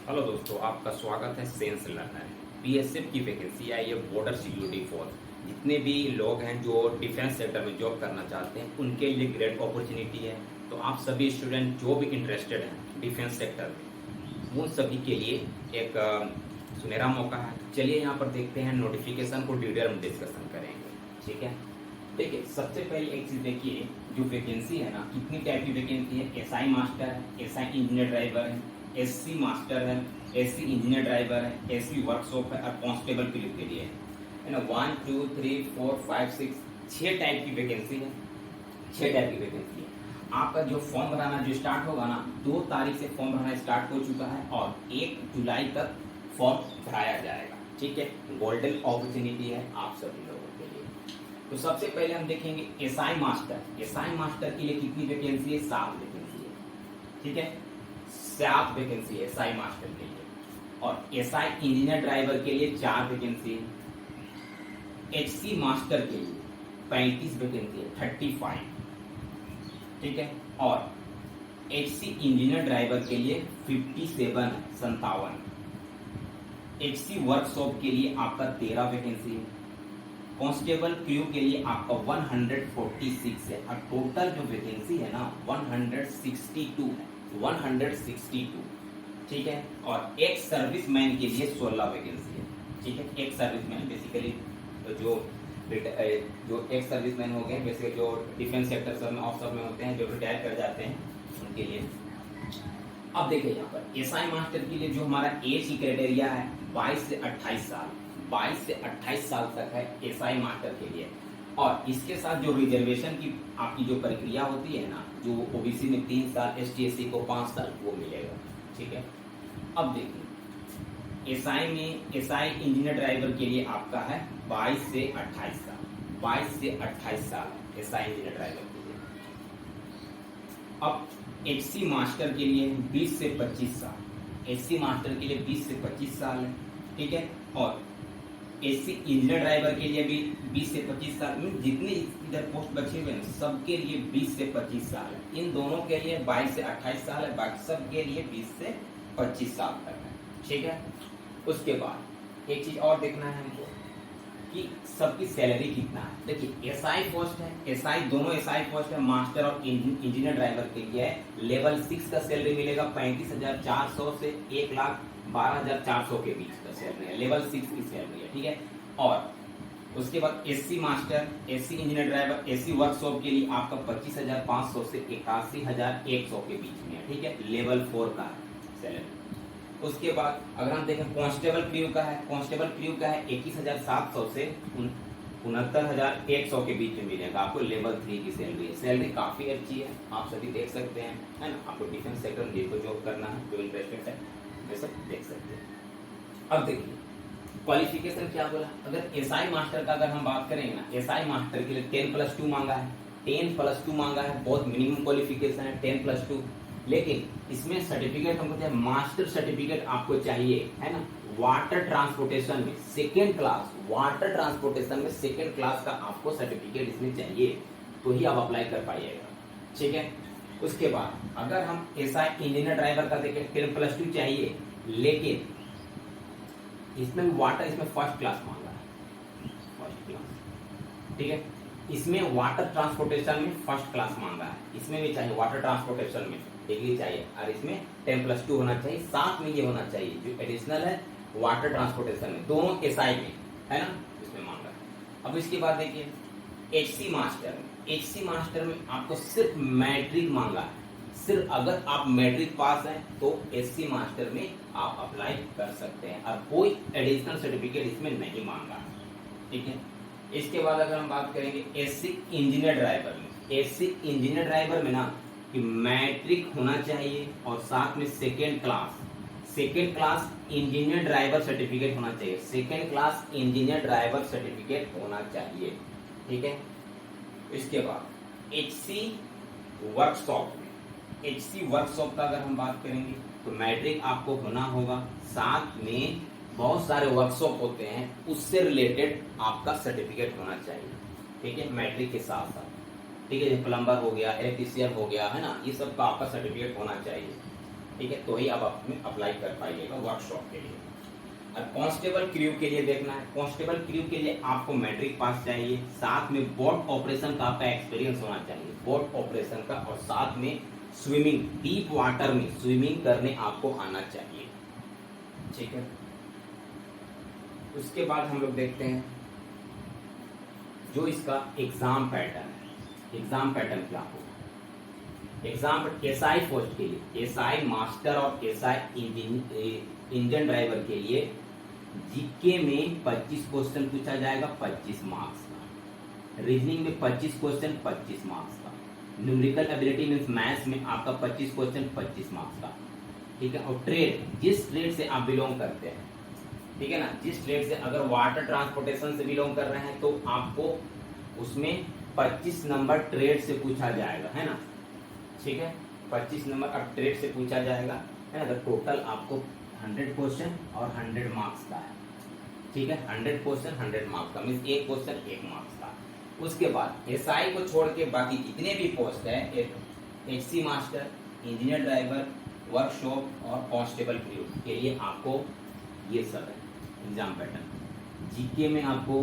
Hello दोस्तों, आपका स्वागत है सेंस लर्नर। बीएसएफ की वैकेंसी आई है, बॉर्डर सिक्योरिटी फोर्स। जितने भी लोग हैं जो डिफेंस सेक्टर में जॉब करना चाहते हैं उनके लिए ग्रेट अपॉर्चुनिटी है। तो आप सभी स्टूडेंट जो भी इंटरेस्टेड हैं डिफेंस सेक्टर में, उन सभी के लिए एक सुनहरा मौका है। चलिए यहाँ पर देखते हैं, नोटिफिकेशन को डिटेल में डिस्कशन करेंगे। ठीक है, देखिए सबसे पहले एक चीज देखिए, जो वैकेंसी है ना, कितनी टाइप की वैकेंसी है। एसआई मास्टर है, एसआई इंजीनियर ड्राइवर है, एससी मास्टर है, एससी इंजीनियर ड्राइवर है, एससी वर्कशॉप है और कांस्टेबल के लिए है ना। 1 2 3 4 5 6 6 टाइप की वैकेंसी है। 6 टाइप की वैकेंसी है। आपका जो फॉर्म भराना जो स्टार्ट होगा ना, 2 तारीख से फॉर्म भराना स्टार्ट हो चुका है और 1 जुलाई तक फॉर्म भराया जाएगा। ठीक है, गोल्डन अपॉर्चुनिटी है आप सभी लोगों के लिए। तो सबसे पहले हम देखेंगे एसआई मास्टर। एसआई मास्टर के लिए कितनी वैकेंसी है? 7 वैकेंसी है। ठीक है, 7 वैकेंसी है एसआई मास्टर के लिए। और एसआई इंजीनियर ड्राइवर के लिए 4 वैकेंसी है। एचसी मास्टर के लिए 35 वैकेंसी है, 35। ठीक है, और एचसी इंजीनियर ड्राइवर के लिए 57 है, 57। एचसी वर्कशॉप के लिए आपका 13 वैकेंसी है। कांस्टेबल क्रू के लिए आपका 146 है और टोटल जो वैकेंसी है ना 162 है, 162। ठीक है, और एक सर्विसमैन के लिए 16 वैकेंसी है। ठीक है, एक सर्विसमैन बेसिकली जो एक सर्विसमैन हो गए, वैसे जो डिफेंस सेक्टर सब में ऑफिसर में होते हैं, जो रिटायर कर जाते हैं उनके लिए। अब देखिए यहाँ पर एसआई मास्टर के लिए जो हमारा एज की क्राइटेरिया है 22 से 28 साल, 22 से 28 साल तक है एसआई मास्टर के लिए। और इसके साथ जो रिजर्वेशन की आपकी जो प्रक्रिया होती है ना, जो ओबीसी में 3 साल, एसटी/एससी को 5 साल वो मिलेगा। ठीक है, अब देखिए एसआई में एसआई इंजीनियर ड्राइवर के लिए आपका है 22 से 28 साल, 22 से 28 साल एसआई इंजीनियर ड्राइवर के लिए। अब एचसी मास्टर के लिए 20 से 25 साल, एचसी मास्टर के लिए 20 से 25 साल है। ठीक है, और एससी इंजीनियर ड्राइवर के लिए भी 20 से 25 साल में, जितने इधर पोस्ट बचे हुए हैं सबके लिए 20 से 25 साल है। इन दोनों के लिए 22 से 28 साल है, बाकी सबके लिए 20 से 25 साल तक है। ठीक है, उसके बाद एक चीज और देखना है हमको कि सबकी सैलरी कितना है। देखिए एसआई पोस्ट है, एसआई दोनों एसआई पोस्ट है, मास्टर और इंजीनियर ड्राइवर के लिए है। लेवल 6 का सैलरी मिलेगा 35,400 से 1,12,400 के बीच का सैलरी है, लेवल 6 की सैलरी है। ठीक है, और उसके बाद SC master, SC engineer driver, SC workshop के लिए आपका 25,500 से 81,100 के बीच में है। ठीक है, लेवल 4 का सैलरी। उसके बाद अगर हम देखें कांस्टेबल क्रू का है, कांस्टेबल क्रू का है 21,700 से 69,100 के बीच में मिलेगा आपको, लेवल 3 की सैलरी है। सैलरी काफी अच्छी है, आप सभी देख सकते हैं, है ना। आपको डिफेंस सेक्टर में जिसको जॉब करना है, जो इंटरेस्टेड है, वे सब देख सकते हैं। अब देखिए क्वालिफिकेशन क्या बोला। अगर एसआई मास्टर का अगर हम बात करेंगे ना, एसआई मास्टर के लिए 10+2 मांगा है, 10+2 मांगा है, बहुत मिनिमम क्वालिफिकेशन है 10+2। लेकिन इसमें सर्टिफिकेट हमको चाहिए, मास्टर सर्टिफिकेट आपको चाहिए, है ना। वाटर ट्रांसपोर्टेशन में सेकेंड क्लास, वाटर ट्रांसपोर्टेशन में सेकेंड क्लास का आपको सर्टिफिकेट इसमें चाहिए, तो ही आप अप्लाई कर पाइएगा। ठीक है, उसके बाद अगर हम एसआई इंजीनियर ड्राइवर का देखें 10+2 चाहिए, लेकिन इसमें वाटर, इसमें फर्स्ट क्लास मांगा है, फर्स्ट क्लास। ठीक है, इसमें वाटर ट्रांसपोर्टेशन में फर्स्ट क्लास मांगा है, इसमें भी चाहिए वाटर ट्रांसपोर्टेशन में डिग्री चाहिए, और इसमें 10+2 होना चाहिए। साथ में ये होना चाहिए जो एडिशनल है वाटर ट्रांसपोर्टेशन में, दोनों एसआई में, है ना, इसमें मांगा है। अब इसके बाद देखिए एचसी मास्टर में, एचसी मास्टर में आपको सिर्फ मैट्रिक मांगा है। सिर्फ अगर आप मैट्रिक पास हैं तो एचसी मास्टर में आप अप्लाई कर सकते हैं, और कोई एडिशनल सर्टिफिकेट इसमें नहीं मांगा। ठीक है, इसके बाद अगर हम बात करेंगे एससी इंजीनियर ड्राइवर में, एससी इंजीनियर ड्राइवर में ना कि मैट्रिक होना चाहिए और साथ में second class engineer driver certificate होना चाहिए, second class engineer driver certificate होना चाहिए। ठीक है, इसके बाद एचसी वर्कशॉप में, एचसी वर्कशॉप का अगर हम बात करेंगे तो मैट्रिक आपको होना होगा, साथ में बहुत सारे वर्कशॉप होते हैं उससे रिलेटेड आपका सर्टिफिकेट होना चाहिए। ठीक है, मैट्रिक के साथ साथ। ठीक है, प्लम्बर हो गया, इलेक्ट्रीशियन हो गया, है ना, ये सब का आपका सर्टिफिकेट होना चाहिए। ठीक है, तो ही आप अपने अप्लाई कर पाइएगा वर्कशॉप के लिए। और कांस्टेबल क्रू के लिए देखना है, कांस्टेबल क्रू के लिए आपको मैट्रिक पास चाहिए, साथ में बोट ऑपरेशन का आपका एक्सपीरियंस होना चाहिए, बोट ऑपरेशन का, और साथ में स्विमिंग, डीप वाटर में स्विमिंग करने आपको आना चाहिए। ठीक है, उसके बाद हम लोग देखते हैं जो इसका एग्जाम पैटर्न है। एग्जाम पैटर्न क्या होगा? एग्जाम एसआई पोस्ट के लिए, एसआई मास्टर और एसआई इंजन ड्राइवर के लिए जीके में 25 क्वेश्चन पूछा जाएगा, 25 मार्क्स का। रीजनिंग में 25 क्वेश्चन, 25 मार्क्स का। न्यूमेरिकल एबिलिटी मींस मैथ्स में आपका 25 क्वेश्चन, 25 मार्क्स का। ठीक है, और ट्रेड, जिस ट्रेड से आप बिलोंग करते हैं, ठीक है ना, जिस ट्रेड से, अगर वाटर ट्रांसपोर्टेशन से बिलोंग कर रहे हैं तो आपको उसमें 25 नंबर ट्रेड से पूछा जाएगा, है ना। ठीक है, 25 नंबर अब ट्रेड से पूछा जाएगा, है ना। तो टोटल आपको 100 क्वेश्चन और 100 मार्क्स का है। ठीक है, 100 क्वेश्चन 100 मार्क्स का, मीन्स एक क्वेश्चन 1 मार्क्स का। उसके बाद एसआई को छोड़ के बाकी जितने भी पोस्ट है, HC master, engineer driver, workshop और कांस्टेबल क्रू के लिए आपको ये सब है एग्जाम पैटर्न। जीके में आपको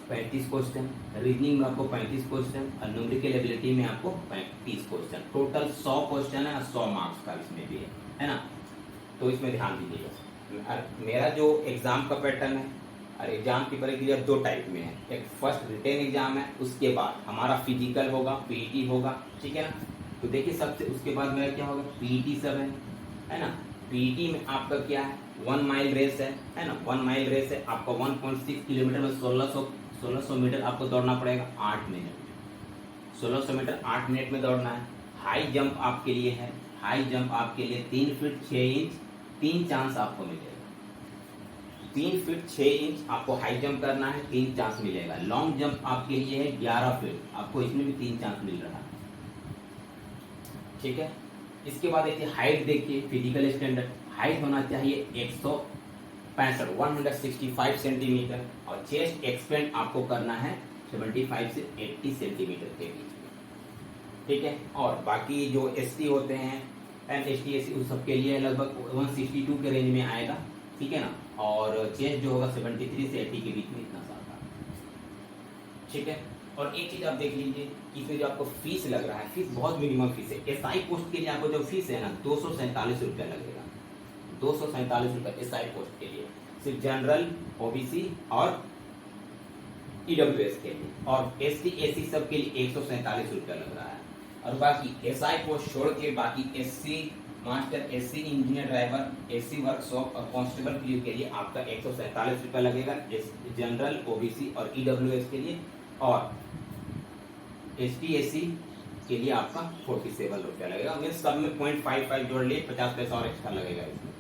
35 क्वेश्चन, रीजनिंग में आपको 35 क्वेश्चन और न्यूमेरिकल एबिलिटी में आपको 30 क्वेश्चन, टोटल 100 क्वेश्चन है, 100 मार्क्स का इसमें भी है ना। तो इसमें ध्यान दीजिएगा। मेरा जो एग्जाम का पैटर्न है, और एग्जाम की प्रक्रिया 2 टाइप में है, एक फर्स्ट रिटेन एग्जाम है, उसके बाद हमारा फिजिकल होगा, पीईटी होगा। ठीक है ना। तो देखिए सबसे उसके बाद मेरा क्या होगा, पीईटी सब है ना। पीईटी में आपका क्या है, 1 माइल रेस है ना। 1 माइल रेस है आपका 1.6 किलोमीटर में 1600 मीटर आपको दौड़ना पड़ेगा 8 मिनट में। 1600 मीटर 8 मिनट में दौड़ना है। हाई जंप आपके लिए है, हाई जंप आपके लिए 3 फीट 6 इंच 3 चांस आपको मिलेगा। 3 फीट 6 इंच आपको हाई जंप करना है, 3 चांस मिलेगा। लॉन्ग जंप आपके लिए है 11 फीट, आपको इसमें भी 3 चांस मिल रहा है। ठीक है, इसके बाद देखिए हाइट, देखिए फिजिकल स्टैंडर्ड हाइट होना चाहिए 165 सेंटीमीटर, और चेस्ट एक्सपेंड आपको करना है 75 से 80 सेंटीमीटर के बीच में। ठीक है, और बाकी जो एसटी होते हैं, एसटी एससी उन सबके लिए लगभग 162 के रेंज में आएगा। ठीक है ना, और चेस्ट जो होगा 73 से 80 के बीच में इतना सारा। ठीक है, और एक चीज आप देख लीजिए, इसमें जो आपको फीस लग रहा है, फीस बहुत मिनिमम फीस है। एसआई पोस्ट के लिए आपको जो फीस है ना 247 रुपया लगेगा, 247 रुपया एसआई पोस्ट के लिए, सिर्फ जनरल, ओबीसी और ईडब्ल्यूएस के लिए, और एसटी एससी सब के लिए 147 रुपया लग रहा है। और बाकी एसआई पोस्ट छोड़ के बाकी SC master, SC engineer driver, SC workshop और कांस्टेबल क्रू के लिए आपका 147 रुपया लगेगा, जनरल, ओबीसी और ईडब्ल्यूएस के लिए, और एसटी एससी के लिए आपका 47 रुपया लगेगा। मीन सब में 0.55 जोड़ लिए 50 पैसा और एक्स्ट्रा लगेगा इसमें।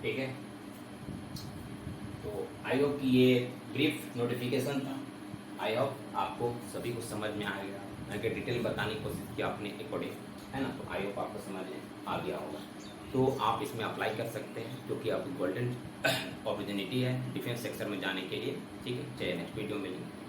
ठीक है, तो आई होप कि ये ब्रीफ नोटिफिकेशन था। आई होप आपको सभी को समझ में आएगा। मैंने डिटेल बताने की कोशिश की अपने अकॉर्डिंग, है ना। तो आई होप आपको समझ में आ गया होगा। तो आप इसमें अप्लाई कर सकते हैं, क्योंकि आपकी गोल्डन अपॉर्चुनिटी है डिफेंस सेक्टर में जाने के लिए। ठीक है, चलिए नेक्स्ट वीडियो में मिलेंगे।